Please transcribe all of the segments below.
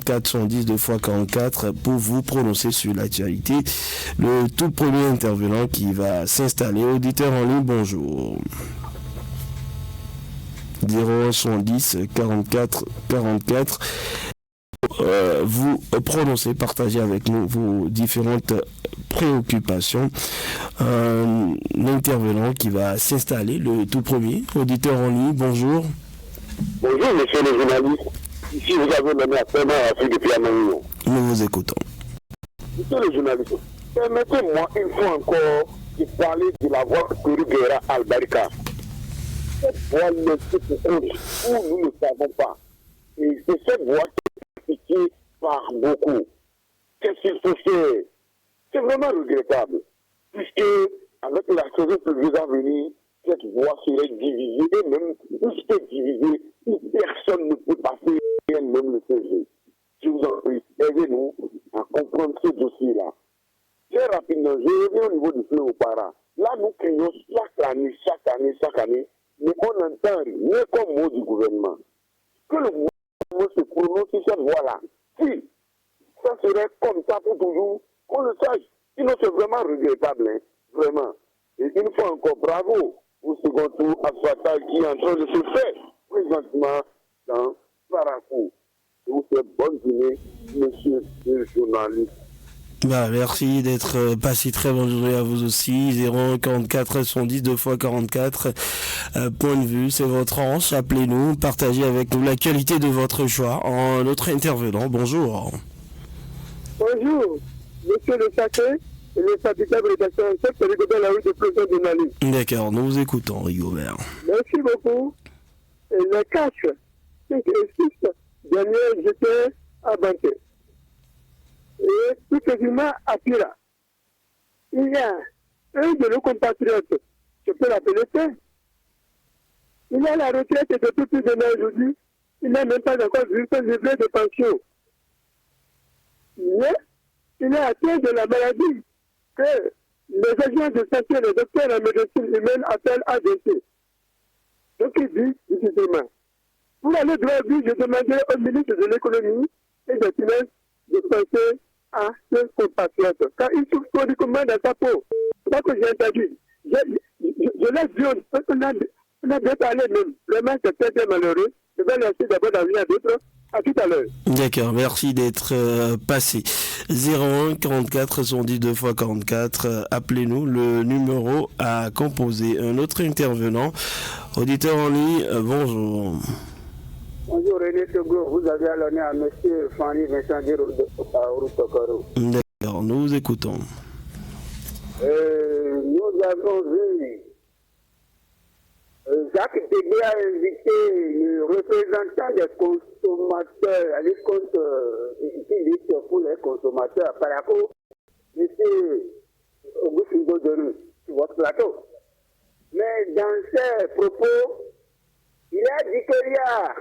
44 110 2 fois 44 pour vous prononcer sur l'actualité. Le tout premier intervenant qui va s'installer. Auditeur en ligne, bonjour. 01 44 44. Vous prononcez, partagez avec nous vos différentes préoccupations. Un intervenant qui va s'installer, le tout premier. Auditeur en ligne, bonjour. Bonjour, monsieur le journaliste. Ici, vous avez donné à Thomas depuis un moment. Nous vous écoutons. Monsieur le journaliste, permettez-moi une fois encore de parler de la voie Toriguera Albarika. Cette voie ne se trouve où nous ne savons pas. Et c'est cette voie qui est critiquée par beaucoup. Qu'est-ce qu'il faut faire? C'est vraiment regrettable. Puisque, avec la saison pluvieuse à venir, cette voie serait divisée, et même si c'est divisé, personne ne peut passer, même le faisait. Je vous en prie, aidez-nous à comprendre ce dossier-là. Très rapidement, je reviens au niveau du fleuve au Para. Là, nous crions chaque année, mais on n'entend rien comme mot du gouvernement. Que le gouvernement se prononce sur cette voie-là. Si ça serait comme ça pour toujours, qu'on le sache. Sinon, c'est vraiment regrettable, hein, vraiment. Et une fois encore, bravo au second tour à Swata qui est en train de se faire présentement dans Parakou. Je vous souhaite bonne journée, monsieur le journaliste. Merci d'être passé. Très bonne journée à vous aussi. 01 44 110 2 fois 44. Point de vue, c'est votre hanche. Appelez-nous, partagez avec nous l'actualité de votre choix. En notre intervenant, bonjour. Bonjour, monsieur le Sacré. Le syndicat rédaction en chef, c'est Rigobert la rue de Pleuson de Nali. D'accord, nous vous écoutons, Rigobert. Merci beaucoup. Et le cash, 5 et 6, dernier, j'étais à Banque. Et tout quasiment à Pira. Il y a un de nos compatriotes, je peux l'appeler Père. Il a la retraite depuis plus d'un an aujourd'hui. Il n'a même pas encore vu son livret de pension. Mais il est atteint de la maladie que les agents de santé, les docteurs en médecine humaine appellent ADC. Donc il dit difficilement. Pour aller droit au but, je demandais au ministre de l'économie et des finances de penser à ce compatriote. Car il souffre chroniquement dans sa peau. C'est ça que j'ai entendu. Je laisse dire, on a bien parlé même. Vraiment, c'est très, très malheureux. Je vais laisser d'abord d'avenir à d'autres. À tout à l'heure. D'accord, merci d'être passé. 01 44 110 2 fois 44. Appelez-nous, le numéro à composer. Un autre intervenant, auditeur en ligne, bonjour. Bonjour René Togo, vous avez à l'honneur à M. Fanny Vincent Routokoro. D'accord, nous vous écoutons. Nous avons vu Jacques Dégué a invité le représentant des consommateurs à qui lutte pour les consommateurs par rapport à M. Auguste Godonu sur votre plateau. Mais dans ses propos, il a dit qu'il y a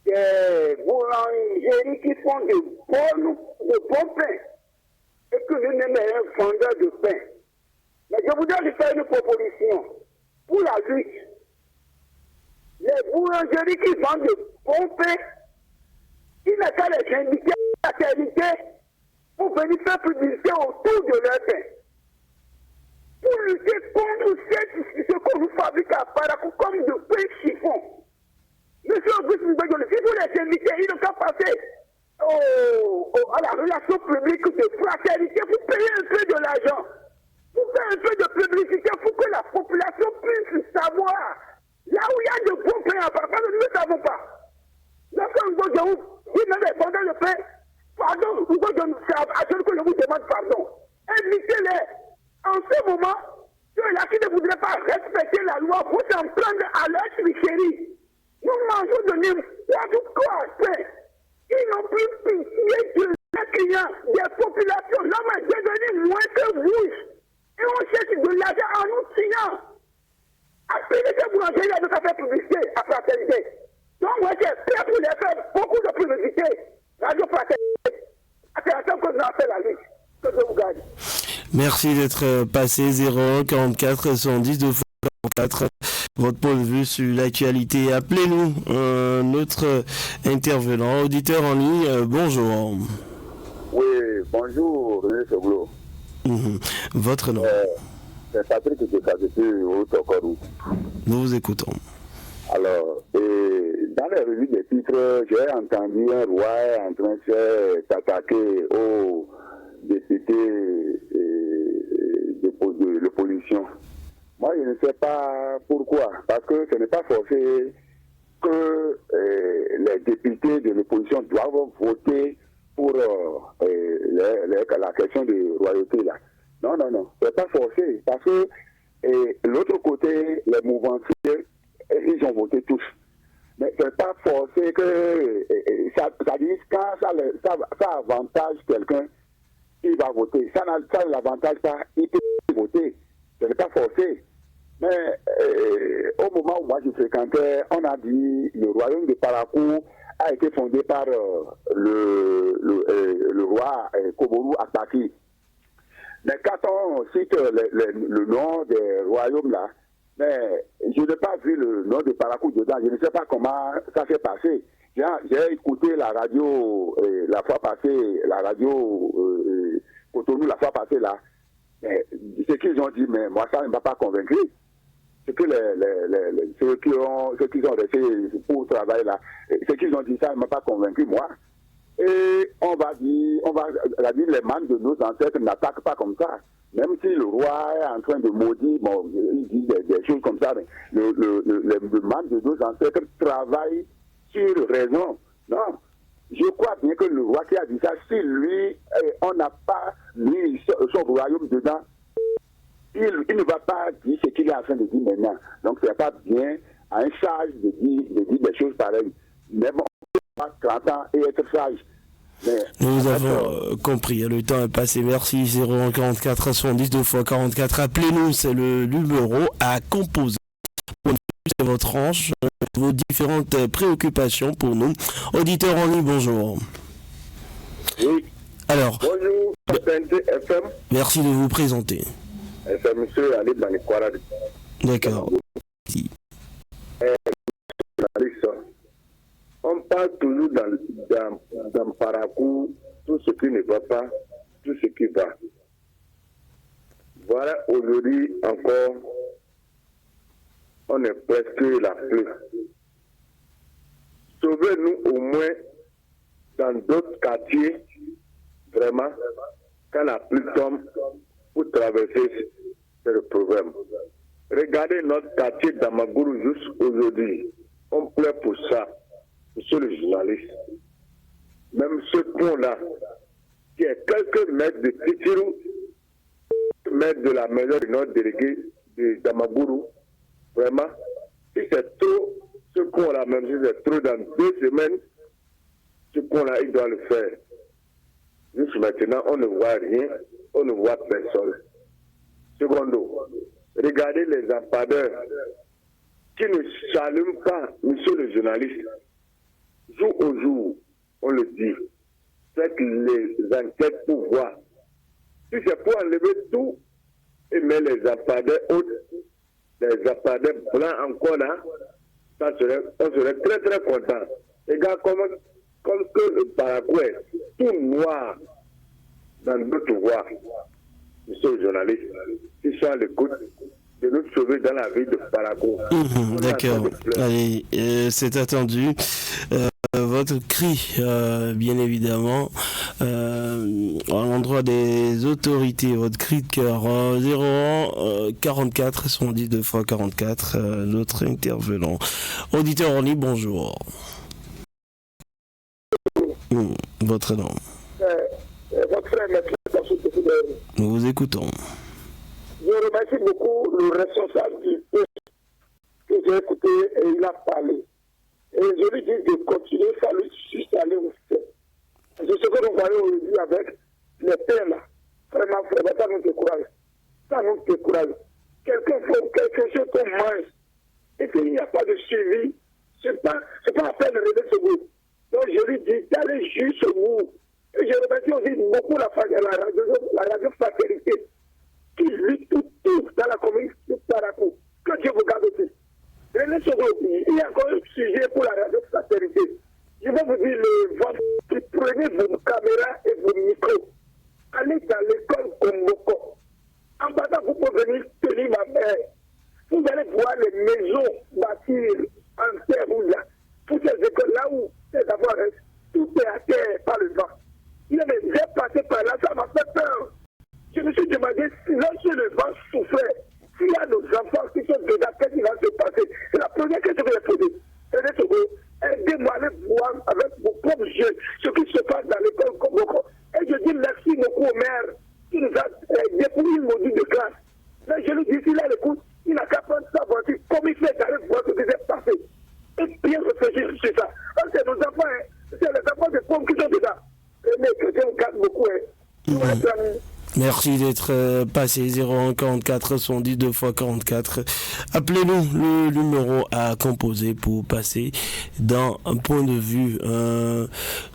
des boulangeries qui font de bons pains et que nous n'aimons un vendeur de pain. Mais je voudrais lui faire une proposition. Pour la lutte, les boulangeries qui vendent de bons pains, il n'a qu'à les inviter à la qualité pour venir faire publicité autour de leur pain. Pour lutter contre ce qu'on nous fabrique à Parakou comme de pain chiffon. Monsieur Auguste Mbegole, si vous les invitez, il n'a qu'à passer à la relation publique de fraternité pour payer un peu de l'argent. Pour faire un peu de publicité, pour que la population puisse savoir là où il y a de bons pains à part, nous ne savons pas. Lorsque nous avons dit même les vendeurs de pain, pardon, c'est à celui que je vous demande pardon. Invitez-les. En ce moment, ceux-là qui ne voudraient pas respecter la loi vont s'en prendre à leur tricherie. Nous mangeons de n'importe quoi pain. Ils n'ont plus pitié de leurs clients, des populations. L'homme est devenu moins que rouge. Et on cherche de l'argent en nous signant. Après les boulangeries, il y a faire publicité à fraternité. Donc, moi, j'ai prêt pour les faire beaucoup de publicité. Radio fraternité. Attention que nous avons fait la lutte. Que je vous gagne. Merci d'être passé. 01 44 110 2 fois votre point de vue sur l'actualité. Appelez-nous notre intervenant, auditeur en ligne. Bonjour. Oui, bonjour, René Soglo. Votre nom. C'est Patrick de Kazetu au Tokorou. Nous vous écoutons. Alors, dans les revues des titres, j'ai entendu un roi en train de s'attaquer aux députés de l'opposition. Moi, je ne sais pas pourquoi. Parce que ce n'est pas forcé que les députés de l'opposition doivent voter pour la question de royauté là. Non, c'est pas forcé. Parce que l'autre côté, les mouvanciers, ils ont voté tous. Mais c'est pas forcé que ça dit quand ça avantage quelqu'un, il va voter. Ça ne l'avantage pas, il peut voter. Ce n'est pas forcé. Mais au moment où moi je fréquentais, on a dit le royaume de Parakou a été fondé par le roi Koboru Akpaki. Mais quand on cite le nom des royaumes là, mais je n'ai pas vu le nom de Parakou dedans. Je ne sais pas comment ça s'est passé. J'ai écouté la radio la fois passée, la radio Cotonou la fois passée là. Mais ce qu'ils ont dit, mais moi ça ne m'a pas convaincu. C'est que ceux qui ont resté pour travailler là, ce qu'ils ont dit, ça ne m'a pas convaincu moi. Et on va dire les membres de nos ancêtres n'attaquent pas comme ça. Même si le roi est en train de maudire, bon, il dit des choses comme ça, mais les membres de nos ancêtres travaillent sur raison. Non, je crois bien que le roi qui a dit ça, si lui, on n'a pas mis son royaume dedans, il ne va pas dire ce qu'il est en train de dire maintenant. Donc, ce n'est pas bien à un sage de dire des choses pareilles. Même on peut pas 30 ans et être sage. Mais, nous avons compris, le temps est passé. Merci. 0144 70 2 x 44. Appelez-nous, c'est le numéro à composer. C'est votre tranche, vos différentes préoccupations pour nous. Auditeur en ligne, bonjour. Oui. Alors, bonjour, FM. Merci de vous présenter. C'est monsieur Ali Banikwara. D'accord. On parle toujours dans Parakou, tout ce qui ne va pas, tout ce qui va. Voilà, aujourd'hui encore, on est presque la pluie. Sauvez-nous au moins dans d'autres quartiers, vraiment, quand la pluie tombe, pour traverser ce problème. Regardez notre quartier d'Amagourou jusqu'aujourd'hui. On pleure pour ça. Monsieur le journaliste, même ce pont-là, qui est quelques mètres de Titirou, mètres de la maison de notre délégué d'Amagourou, vraiment, si c'est trop, ce pont-là, même si c'est trop dans 2 semaines, ce pont-là, il doit le faire. Juste maintenant, on ne voit rien, on ne voit personne. Secondo, regardez les lampadaires qui ne s'allument pas, monsieur le journaliste. Jour au jour, on le dit, faites les enquêtes pour voir. Si c'est pour enlever tout et mettre les lampadaires autres, les lampadaires blancs encore là, on serait très très content. Regarde comme que le Paraguay est tout noir dans notre voie. Monsieur le journaliste, qui sont à l'écoute de nous sauver dans la ville de Paraguay. D'accord. Allez, c'est attendu. Votre cri, bien évidemment, à l'endroit des autorités, votre cri de cœur, 01 44 70 2 x 44, notre intervenant. Auditeur en ligne, bonjour. Votre nom. Votre frère, nous vous écoutons. Je remercie beaucoup le responsable du peuple que j'ai écouté et il a parlé. Et je lui dis de continuer, ça lui juste aller au fait. C'est ce que nous voyons aujourd'hui avec les pères là. Vraiment, ça nous décourage. Ça nous décourage. Quelqu'un faut quelque chose qu'on mange. Et qu'il n'y a pas de suivi, c'est pas à peine de rêver ce bout. Donc je lui dis d'aller jusqu'au bout. Et je remercie aussi beaucoup la radio Fraternité qui lutte tout dans la commune de Parakou. Que Dieu vous garde. prenez vos caméras et vos micros. Allez dans l'école Komboko. En bas, vous pouvez venir tenir ma mère. Vous allez voir les maisons bâties en terre rouge là. Toutes ces écoles là où ces avoirs restent, tout est à terre par le vent. Il j'ai passé par là, ça m'a fait peur. Je me suis demandé si lorsque le vent soufflait, s'il y a nos enfants qui sont dedans, qu'est-ce qui va se passer? C'est la première question que j'ai posée. Aidez-moi à aller voir avec vos propres yeux ce qui se passe dans l'école Komboko. Et je dis merci beaucoup au maire qui nous a aidés pour une module de classe. Mais je lui dis, s'il a l'écoute, il n'a qu'à prendre sa voiture, comme il fait d'aller voir ce qui s'est passé. Et bien réfléchir sur ça. Parce que nos enfants, c'est les enfants de pommes qui sont dedans. Mais que Dieu nous garde beaucoup. Merci d'être passé 01 44 70 2 x 44. Appelez-nous le numéro à composer pour passer dans un point de vue.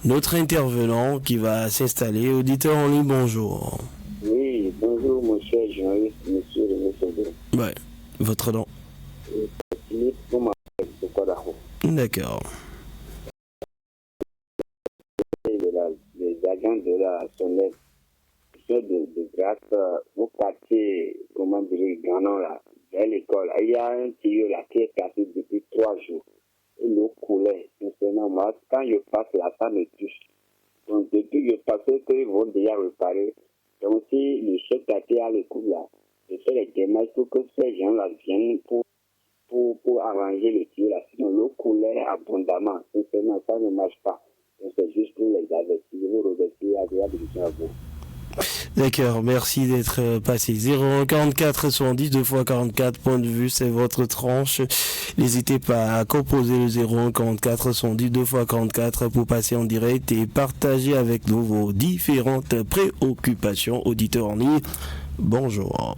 Notre intervenant qui va s'installer. Auditeur en ligne, bonjour. Oui, bonjour mon cher journaliste, monsieur René Sodo. Ouais, votre nom. Philippe, d'accord. Les agents de la SONES de grâce au quartier, comment dire, Ganon là, vers l'école. Il y a un tuyau là qui est cassé depuis 3 jours. Et l'eau coulait. Sincèrement, moi, quand je passe là, ça me touche. Donc, depuis que je passais, qu'ils vont déjà réparer. Donc, si le chef quartier a le coup là, je fais les démarches pour que ces gens-là viennent pour arranger le tuyau là. Sinon, l'eau coulait abondamment. Sincèrement, ça ne marche pas. Donc, c'est juste pour les avertir. Je vous remercie. Agréable à vous. D'accord, merci d'être passé. 01 44 70 2 x 44, point de vue, c'est votre tranche. N'hésitez pas à composer le 01 44 70 2 x 44 pour passer en direct et partager avec nous vos différentes préoccupations. Auditeurs en ligne, bonjour.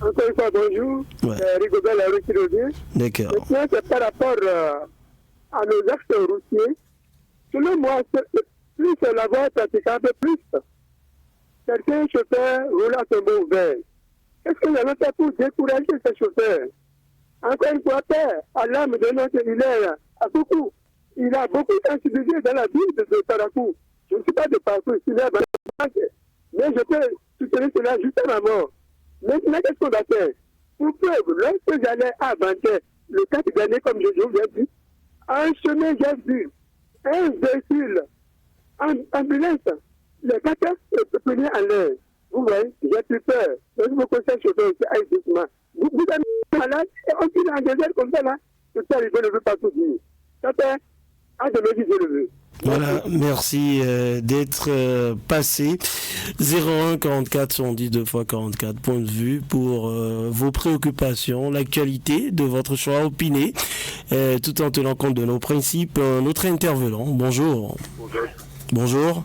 Encore une fois, bonjour. Ouais. Rigobert Larue qui revient. D'accord. Maintenant, c'est par rapport à nos axes routiers. Selon moi, plus la voie est praticable, plus certains chauffeurs roulent à tombeau ouvert. Qu'est-ce que l'on fait pour décourager ces chauffeurs? Encore une fois, Père, Allah me donne qu'il est à beaucoup. Il a beaucoup sensibilisé dans la ville de Tarakou. Je ne suis pas de partout, il est dans la banque. Mais je peux soutenir cela jusqu'à ma mort. Maintenant, qu'est-ce qu'on va faire? Pour preuve, lorsque j'allais à Banquet, le 4 dernier, comme je vous l'ai dit, un chemin, j'ai vu un véhicule, ambulance, les 4 se prenaient en l'air. Vous voyez, j'ai plus peur. Donc, vous conseillez chauffeur aussi, aïe, doucement. Vous êtes malade et on tire en désert comme ça, là. Tout ça, je ne veux pas tout dire. Ça fait, à demain, si je le veux. Voilà, merci d'être passé. 01 44 70 2 x 44, point de vue pour vos préoccupations, l'actualité de votre choix opiné, tout en tenant compte de nos principes. Notre intervenant, bonjour. Bonjour. Bonjour.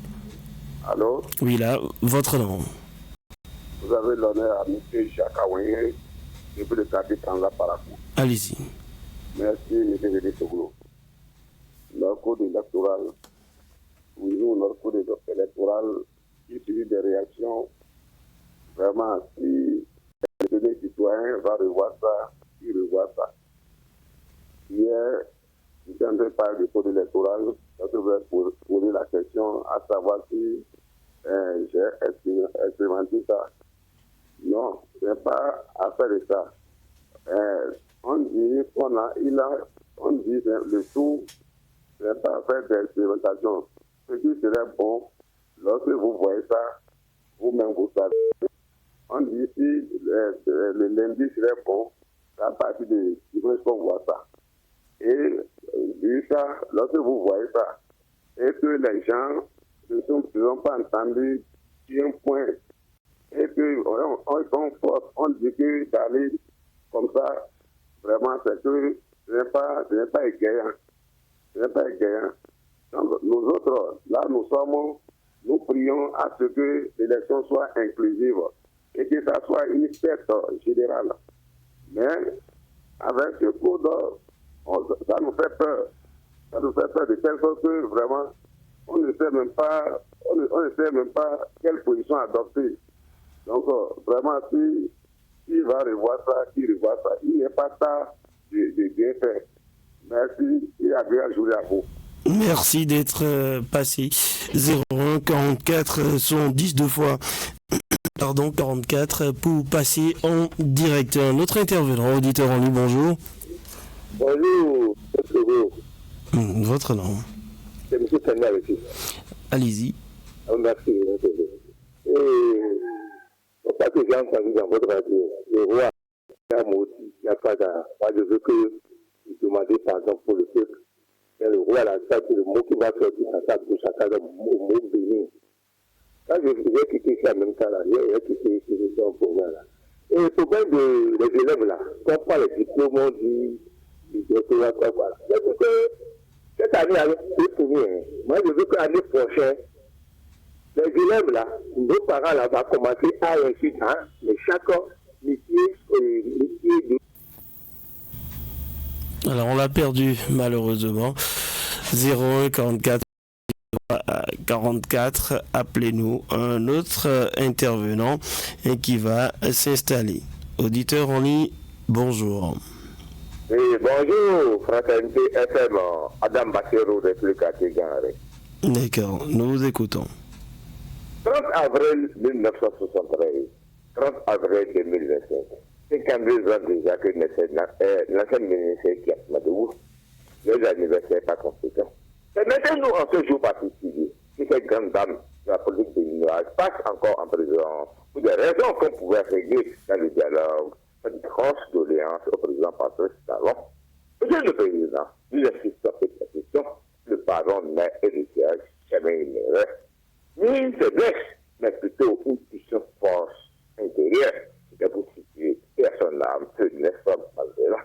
Allô? Oui, là, votre nom. Vous avez l'honneur à M. Jacques Aoué, depuis le quartier Tanza Parakou. Allez-y. Merci, M. René Sodo. Notre code électoral, nous, notre code électoral, il suit des réactions. Vraiment, si les citoyens va revoir ça, il revoit ça. Hier, je suis en train de parler du code électoral, donc je vais poser la question à savoir si j'ai expérimenté ça. Non, ce n'est pas affaire de ça. On dit on dit le tout, ce n'est pas affaire d'expérimentation. Ce qui serait bon, lorsque vous voyez ça, vous-même vous savez. On dit si le lundi serait bon, c'est à partir de dimanche qu'on voit ça. Et vu ça, lorsque vous voyez ça, et que les gens ne sont pas entendus sur un point, et qu'on dit que d'aller comme ça, vraiment, c'est que ce n'est pas égayant. Ce n'est pas égayant. Donc, nous autres, là, nous prions à ce que l'élection soit inclusive et que ça soit une fête générale. Mais avec ce code, ça nous fait peur. Ça nous fait peur de telle sorte que vraiment, on ne sait même pas quelle position adopter. Donc, vraiment, s'il va revoir ça, qu'il revoit ça, il n'est pas tard de bien faire. Merci et agréable journée à vous. Merci d'être passé. 01 44 110 deux fois. Pardon, 44 pour passer en direct. Notre intervenant, auditeur en ligne, bonjour. Bonjour, Votre nom. c'est M. Tania avec vous. Allez-y. Merci. Et pas que j'ai entendu dans votre radio, le roi a maudit, il n'y a pas d'art. Moi, je veux que vous demandez pardon pour le peuple. Mais le roi, là, ça, c'est le mot qui va sortir dans sa bouche, à travers le mot béni. Quand je vais quitter ça en même temps, là, j'ai quitté ce problème là. Et le problème des élèves, là, quand on parle des diplômes, on dit, voilà. C'est que cette année, c'est fini. Moi, je veux que l'année prochaine, les élèves là, nos parents là, vont commencer à réussir dans mais chaque métier de... Alors, on l'a perdu, malheureusement. 01 44 44, appelez-nous un autre intervenant qui va s'installer. Auditeur en ligne, bonjour. Oui, bonjour, Fraternité FM, Adam Bassero, République Gare. D'accord, nous vous écoutons. 30 avril 1973, 30 avril 2025, 52 ans déjà que naissait l'ancien ministre qui a Madou, les anniversaires pas conséquents. Permettez-nous en ce jour particulier que cette grande dame de la politique béninoise passe encore en prison pour des raisons qu'on pouvait régler dans le dialogue. Une grosse doléance au président Patrice Talon. Monsieur le Président, nous assistons à cette question. Le pardon n'est héritiage, jamais une erreur. Ni une faiblesse, mais plutôt une puissante force intérieure. C'était pour situer personne âme, peu n'est pas malgré là.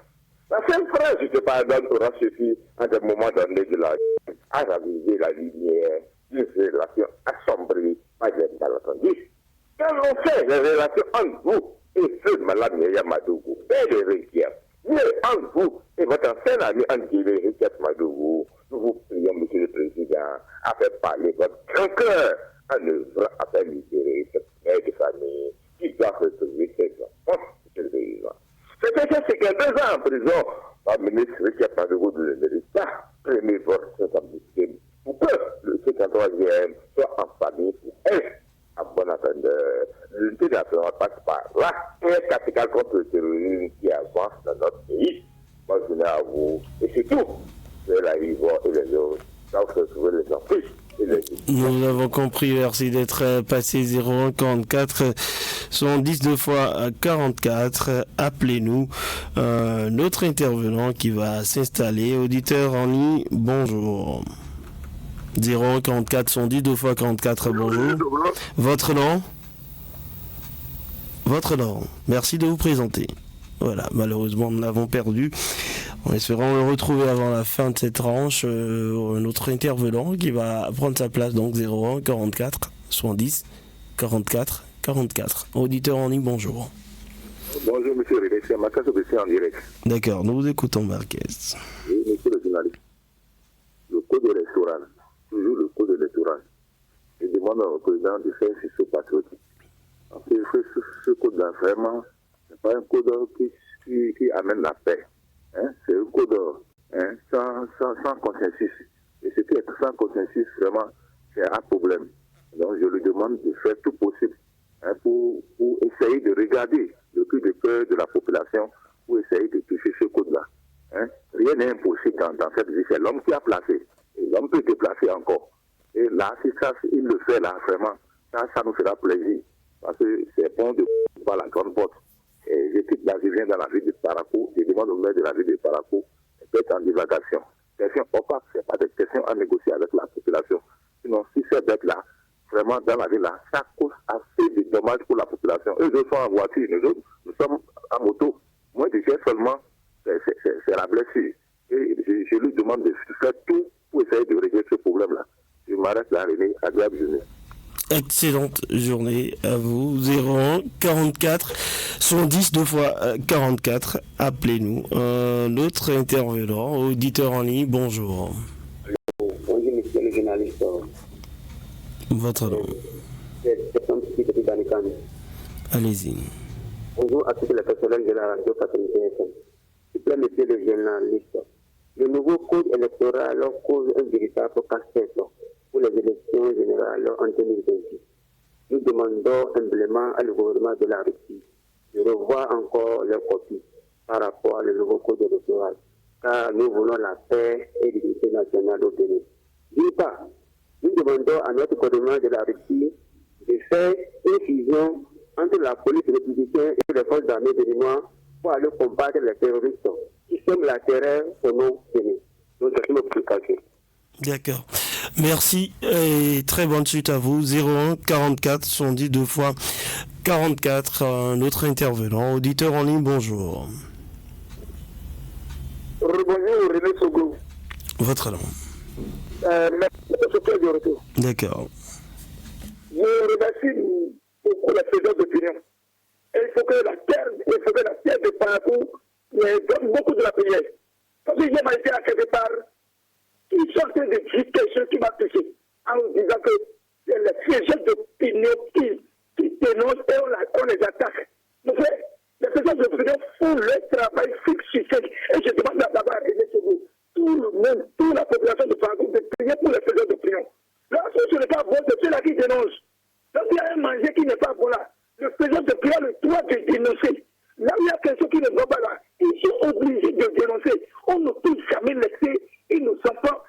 La seule phrase je te pardonne aura suffi à des moments donnés de la vie à raviver la lumière d'une relation assombrie par des malentendus. Quand on fait les relations entre vous et feu malade Myriam Madougou et les Riquières, mais entre vous et votre ancien ami André Riquière Madougou, nous vous prions, Monsieur le Président, à faire parler votre grand cœur en œuvrant à faire libérer cette mère de famille qui doit retrouver ses enfants, Monsieur le Président. C'est que 2 ans en prison, le ministre Riquière Madougou ne le mérite pas. Prenez votre responsabilité pour que le 53e soit en famille pour elle. En bon entendeur, l'unité nationale passe par là et est capitale contre le terrorisme qui avance dans notre pays. Moi, je venais à vous, et c'est tout. C'est la Ivoire et les autres. Là, vous retrouvez les enfants et les... Nous avons compris, merci d'être passé 01 44 110 deux fois 44. Appelez-nous notre intervenant qui va s'installer. Auditeur en ligne, bonjour. 01 44 110 deux fois 44, bonjour. Votre nom? Votre nom. Merci de vous présenter. Voilà, malheureusement, nous l'avons perdu. En espérant le retrouver avant la fin de cette tranche, notre intervenant qui va prendre sa place, donc 01 44 70 44 44. Auditeur en ligne, bonjour. Bonjour, monsieur René, c'est Marquez Obessé en direct. D'accord, nous vous écoutons, Marquez. Oui, monsieur le journaliste. Le code électoral, toujours le code électoral. Je demande au président de faire ce patriotique. Parce que ce code-là, vraiment, c'est pas un code qui amène la paix. Hein? C'est un code sans consensus. Et ce qui est sans consensus, vraiment, c'est un problème. Donc, je lui demande de faire tout possible pour essayer de regarder le cri de cœur de la population, pour essayer de toucher ce code-là. Hein? Rien n'est impossible dans cette vie. C'est l'homme qui a placé. Et l'homme peut déplacer encore. Et là, si ça, il le fait là, vraiment, ça nous fera plaisir. Parce que c'est bon de voir la grande porte. Et je viens dans la ville de Parakou, je demande au maire de la ville de Parakou d'être en divagation. Question opaque, ce n'est pas des questions à négocier avec la population. Sinon, si ces bêtes-là, vraiment dans la ville-là, ça cause assez de dommages pour la population. Eux sont en voiture, nous autres, nous sommes en moto. Moi, je sais seulement, c'est la blessure. Et je lui demande de faire tout pour essayer de régler ce problème-là. Je m'arrête là, René, agréable journée. Excellente journée à vous. 01 44 110 deux fois 44. Appelez-nous. Un autre intervenant, auditeur en ligne, bonjour. Bonjour, monsieur le journaliste. Votre nom. Allez-y. Bonjour à tous les personnels de la radio Fraternité FM. S'il vous plaît, monsieur le journaliste, Le nouveau code électoral cause un véritable casse-tête pour les élections générales en 2026. Nous demandons humblement à le gouvernement de la Russie de revoir encore les copies par rapport au nouveau code électoral, car nous voulons la paix et l'unité nationale au Bénin. D'une part, nous demandons à notre gouvernement de la Russie de faire une fusion entre la police républicaine et les forces armées béninoises pour aller combattre les terroristes qui sèment la terreur au nom Bénin. Donc, c'est une explication. D'accord. Merci et très bonne suite à vous. 01 44 110 2 fois 44. Un autre intervenant. Auditeur en ligne, bonjour. Bonjour, René Sogo. Votre nom. Merci de retour. D'accord. Je remercie beaucoup la présence d'opinion. Et il faut que la terre de parcours donne beaucoup de la prière. Parce que j'ai été à quelque part, ils sont en train de dire quelque chose qui m'a touché, en disant que les gens d'opinion qui dénoncent et on les attaque. Donc, les gens d'opinion font leur travail fixe. Et je demande d'abord à René Sogo, tout le monde, toute la population de parcours, de prier pour les faiseurs d'opinion. Lorsque ce n'est pas bon, c'est ceux-là qui dénoncent. Lorsqu'il y a un manger qui n'est pas bon là, le faiseur d'opinion a le droit de dénoncer. Là où il y a quelque chose qui ne va pas là, ils sont obligés de dénoncer. On ne peut jamais laisser et nos enfants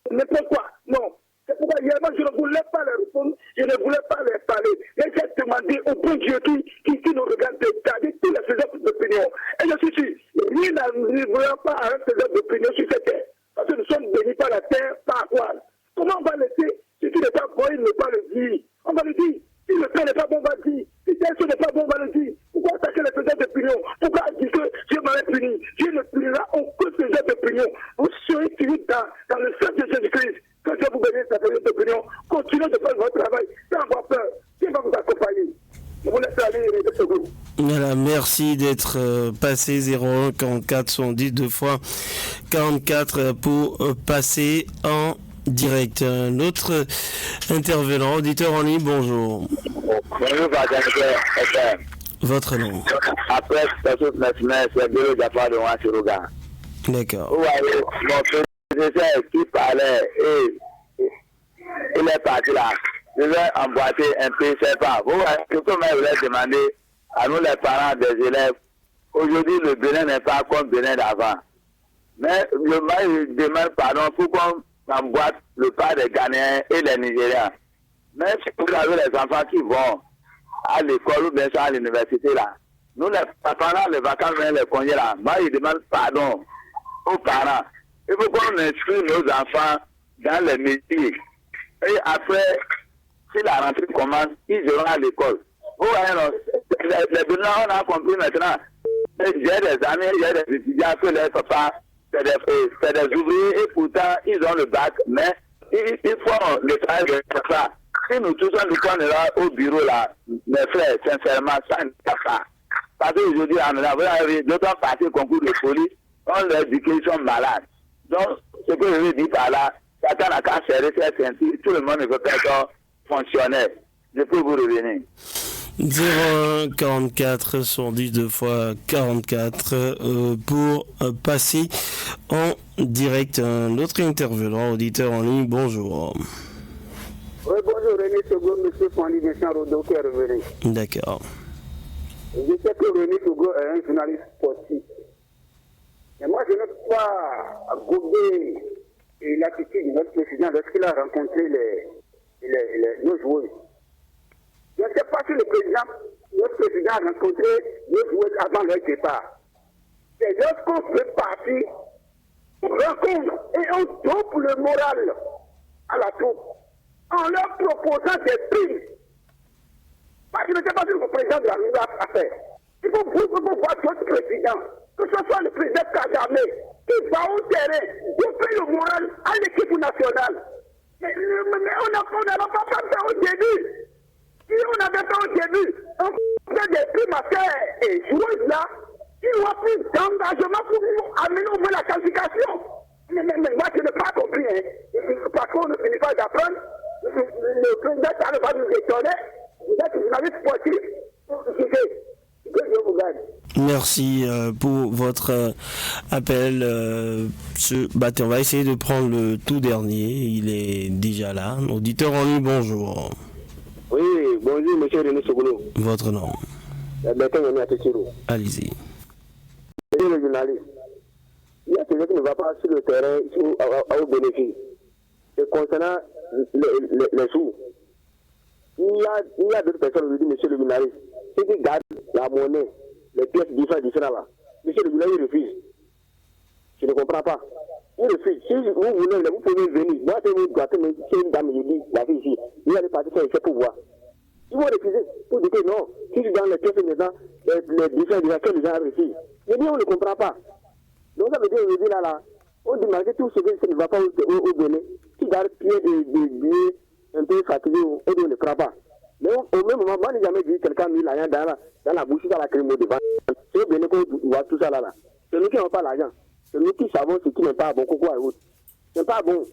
n'importe quoi. Non. C'est pourquoi hier, moi, je ne voulais pas les répondre, je ne voulais pas les parler. Mais j'ai demandé au bon Dieu qui nous regarde de garder tous les faiseurs d'opinion. Et je suis sûr, rien n'arrivera pas à un faiseur d'opinion sur cette terre. Parce que nous sommes bénis par la terre, par quoi. Comment on va laisser ce qui n'est pas bon, il ne pas le dire. On va le dire. Si le temps n'est pas bon, on va le dire. Si tel chose n'est pas bon, on va le dire. Pourquoi attaquer les faiseurs d'opinion? Pourquoi dire que Dieu m'avait puni? Dieu ne punira aucun faiseur d'opinion. Vous serez finis dans le sang de Jésus-Christ. Quand Dieu vous bénisse, la faiseur d'opinion, continuez de faire votre travail sans avoir peur. Dieu va vous accompagner. Je vous laisse aller de ce groupe. Voilà, merci d'être passé 01 44 110 2 fois 44 pour passer en direct. Un autre intervenant, auditeur en ligne, bonjour. Bonjour, Patrick. Votre nom. Après, c'est Bélo Jaffa de Wansiruga. D'accord. Vous voyez, mon prédécesseur qui parlait et il est parti là. Je vais emboîter un peu, c'est pas. Vous voyez, comme je voulais demander à nous les parents des élèves, aujourd'hui le Bénin n'est pas comme le Bénin d'avant. Mais je demande pardon pour qu'on emboîte le pas des Ghanéens et les Nigériens. Mais si vous avez les enfants qui vont à l'école ou bien à l'université là, nous les pendant les vacances, les congés là, moi je demande pardon aux parents. Il faut qu'on inscrive nos enfants dans les métiers. Et après, si la rentrée commence, ils iront à l'école. Vous voyez, les Béninois, on a compris maintenant. J'ai des amis, j'ai des étudiants que les papas, c'est des ouvriers et pourtant ils ont le bac, mais ils font le travail de ça. Si nous tous on est là au bureau là, mes frères, sincèrement, ça ne passe pas. Parce qu'aujourd'hui, vous avez d'autres parties concours de police, on leur dit qu'ils sont malades. Donc, ce que je veux dire par là, chacun n'a qu'à serrer ses ceintures, tout le monde ne veut pas être fonctionnaire. Je peux vous revenir. 01 44 110 2 fois 44 pour passer en direct. Un autre intervenant, auditeur en ligne, bonjour. Oui, bonjour, René Sogo, M. Fanny Vincent Rodo qui est revenu. D'accord. Je sais que René Sogo est un journaliste sportif. Mais moi, je n'ai pas gober l'attitude de notre président lorsqu'il a rencontré nos joueurs. Je ne sais pas si notre président a rencontré nos joueurs avant leur départ. C'est lorsqu'on fait partie, on rencontre et on dope le moral à la troupe en leur proposant des primes. Parce que je ne sais pas si le président de la République a fait. Il faut voir d'autres présidents, que ce soit le président Kagame, qui va au terrain, doper le moral à l'équipe nationale. Mais on n'a pas fait ça au début. Si on avait fait au début, on fait des primes à faire et joueuses là, il n'y aura plus d'engagement pour amener au moins la qualification. Mais moi, je n'ai pas compris. Parce qu'on ne finit pas d'apprendre. Le président va nous étonner. Vous êtes journaliste sportif. Que Dieu vous garde. Merci pour votre appel. On va essayer de prendre le tout dernier. Il est déjà là. Auditeur en ligne, bonjour. Oui, bonjour, monsieur René Sogoulou. Votre nom? Allez-y. Monsieur le journaliste, il y a quelqu'un qui ne va pas sur le terrain au bénéfice. Et concernant les sous, il y a d'autres personnes, je dis, monsieur le journaliste, ceux qui gardent la monnaie, les pièces différentes là. Monsieur le journaliste, il refuse. Je ne comprends pas. Il refuse. Si vous voulez, vous pouvez venir. Moi, c'est une dame, je dis, la fille ici, il allait partir faire pour voir. Ils vont refuser pour dire que non, si je dans les pièces maintenant, les différents que les gens refusent. Je dis, on ne comprend pas. Donc ça veut dire aujourd'hui là, on dit malgré tout ce que ça ne va pas au Bénin, qui garde pied de billets un peu fatigué, on ne prend pas. Mais au même moment, moi, je n'ai jamais vu quelqu'un mis l'argent dans la bouche, dans la crème devant. C'est au Bénin qu'on voit tout ça là. C'est nous qui n'avons pas l'argent. C'est nous qui savons ce qui n'est pas bon, quoi et autre. C'est pas bon.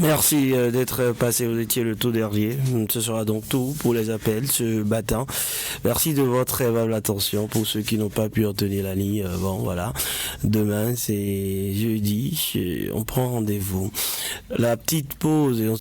Merci d'être passé, vous étiez le tout dernier. Ce sera donc tout pour les appels ce matin. Merci de votre aimable attention pour ceux qui n'ont pas pu retenir la ligne. Bon voilà, demain c'est jeudi, on prend rendez-vous. La petite pause et on